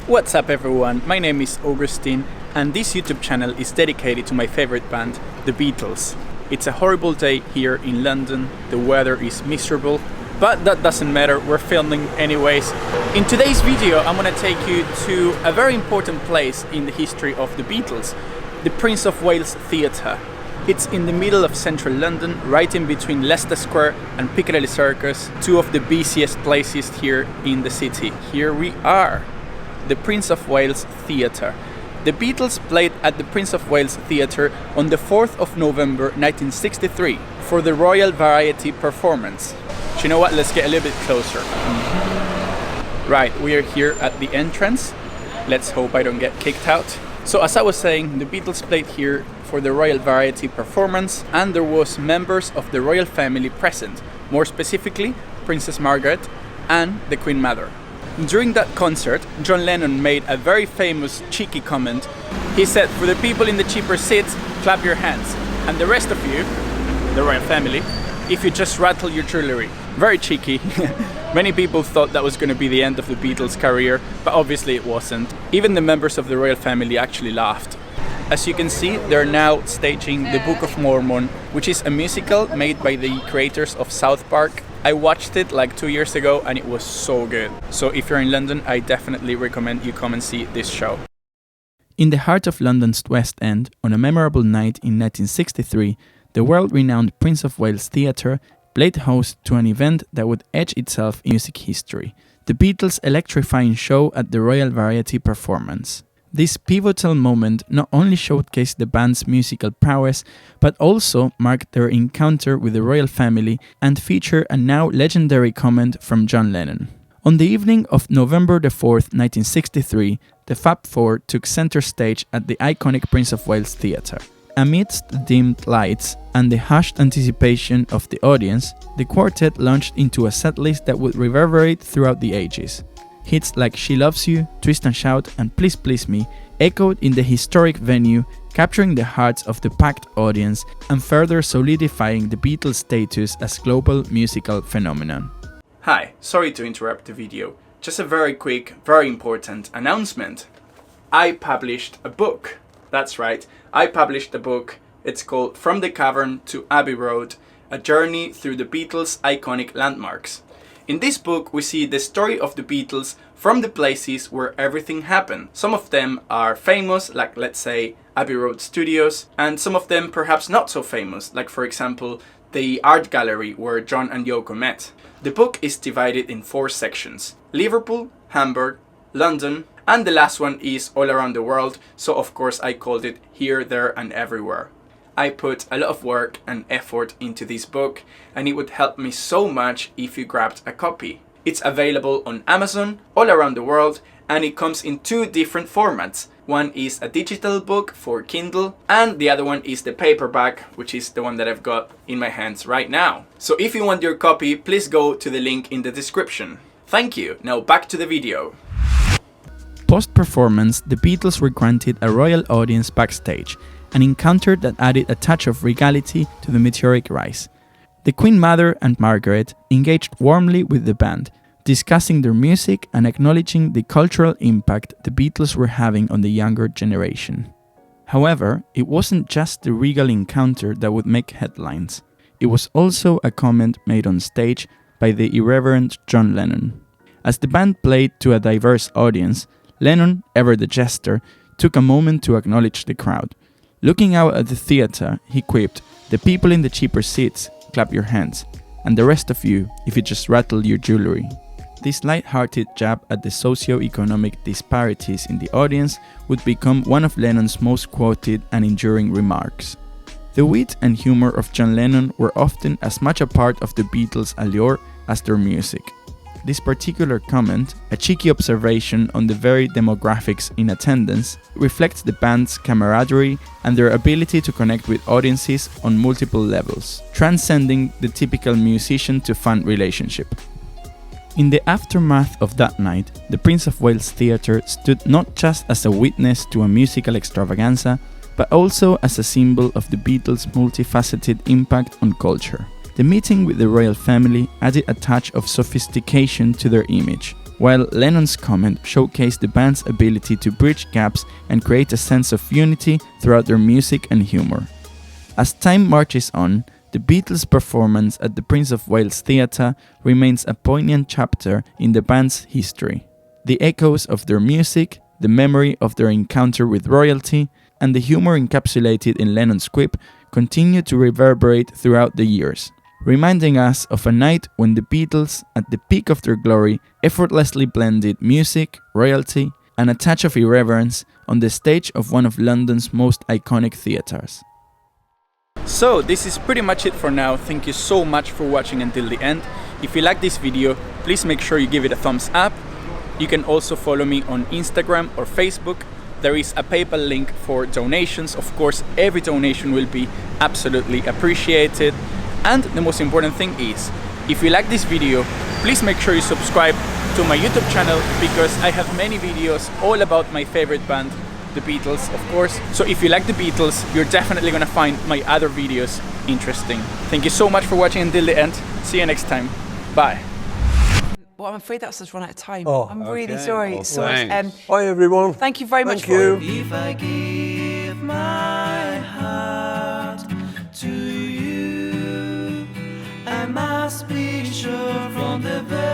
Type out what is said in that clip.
What's up everyone, my name is Augustine and this YouTube channel is dedicated to my favorite band, the Beatles. It's a horrible day here in London, the weather is miserable, but that doesn't matter, we're filming anyways. In today's video I'm gonna take you to a very important place in the history of the Beatles, the Prince of Wales Theatre. It's in the middle of central London, right in between Leicester Square and Piccadilly Circus, two of the busiest places here in the city. Here we are, the Prince of Wales Theatre. The Beatles played at the Prince of Wales Theatre on the 4th of November 1963 for the Royal Variety performance. Do you know what? Let's get a little bit closer. Right, we are here at the entrance. Let's hope I don't get kicked out. So as I was saying, the Beatles played here for the Royal Variety performance and there was members of the royal family present, more specifically Princess Margaret and the Queen Mother. During that concert, John Lennon made a very famous cheeky comment. He said, "For the people in the cheaper seats, clap your hands, and the rest of you, the royal family, if you just rattle your jewelry." Very cheeky. Many people thought that was going to be the end of the Beatles' career, but obviously it wasn't. Even the members of the royal family actually laughed. As you can see, they're now staging the Book of Mormon, which is a musical made by the creators of South Park. I watched it like 2 years ago and it was so good. So if you're in London, I definitely recommend you come and see this show. In the heart of London's West End, on a memorable night in 1963, the world-renowned Prince of Wales Theatre played host to an event that would etch itself in music history, the Beatles' electrifying show at the Royal Variety performance. This pivotal moment not only showcased the band's musical prowess, but also marked their encounter with the royal family and featured a now legendary comment from John Lennon. On the evening of November the 4th, 1963, the Fab Four took center stage at the iconic Prince of Wales Theatre. Amidst the dimmed lights and the hushed anticipation of the audience, the quartet launched into a setlist that would reverberate throughout the ages. Hits like She Loves You, Twist and Shout, and Please Please Me echoed in the historic venue, capturing the hearts of the packed audience and further solidifying the Beatles' status as global musical phenomenon. Hi, sorry to interrupt the video. Just a very quick, very important announcement. I published a book. That's right, I published a book. It's called From the Cavern to Abbey Road, a journey through the Beatles' iconic landmarks. In this book, we see the story of the Beatles from the places where everything happened. Some of them are famous, like let's say Abbey Road Studios, and some of them perhaps not so famous, like for example the art gallery where John and Yoko met. The book is divided in 4 sections: Liverpool, Hamburg, London, and the last one is all around the world, so of course I called it Here, There and Everywhere. I put a lot of work and effort into this book and it would help me so much if you grabbed a copy. It's available on Amazon all around the world and it comes in 2 different formats. One is a digital book for Kindle and the other one is the paperback, which is the one that I've got in my hands right now. So if you want your copy, please go to the link in the description. Thank you. Now back to the video. Post-performance, the Beatles were granted a royal audience backstage, an encounter that added a touch of regality to the meteoric rise. The Queen Mother and Margaret engaged warmly with the band, discussing their music and acknowledging the cultural impact the Beatles were having on the younger generation. However, it wasn't just the regal encounter that would make headlines. It was also a comment made on stage by the irreverent John Lennon. As the band played to a diverse audience, Lennon, ever the jester, took a moment to acknowledge the crowd. Looking out at the theatre, he quipped, "The people in the cheaper seats, clap your hands, and the rest of you, if you just rattle your jewelry." This light-hearted jab at the socio-economic disparities in the audience would become one of Lennon's most quoted and enduring remarks. The wit and humor of John Lennon were often as much a part of the Beatles' allure as their music. This particular comment, a cheeky observation on the very demographics in attendance, reflects the band's camaraderie and their ability to connect with audiences on multiple levels, transcending the typical musician-to-fan relationship. In the aftermath of that night, the Prince of Wales Theatre stood not just as a witness to a musical extravaganza, but also as a symbol of the Beatles' multifaceted impact on culture. The meeting with the royal family added a touch of sophistication to their image. while Lennon's comment showcased the band's ability to bridge gaps and create a sense of unity throughout their music and humor. As time marches on, the Beatles' performance at the Prince of Wales Theatre remains a poignant chapter in the band's history. The echoes of their music, the memory of their encounter with royalty, and the humor encapsulated in Lennon's quip continue to reverberate throughout the years, reminding us of a night when the Beatles, at the peak of their glory, effortlessly blended music, royalty, and a touch of irreverence on the stage of one of London's most iconic theatres. So this is pretty much it for now. Thank you so much for watching until the end. If you like this video, please make sure you give it a thumbs up. You can also follow me on Instagram or Facebook. There is a PayPal link for donations. Of course, every donation will be absolutely appreciated. And the most important thing is, if you like this video, please make sure you subscribe to my YouTube channel, because I have many videos all about my favorite band, the Beatles, of course. So if you like the Beatles, you're definitely gonna find my other videos interesting. Thank you so much for watching until the end. See you next time. Bye. Well, I'm afraid that's us run out of time. Oh, I'm really okay. sorry. Oh, So, bye, everyone. thank you very much. Thank you. If I give my heart to you, I must be sure from the very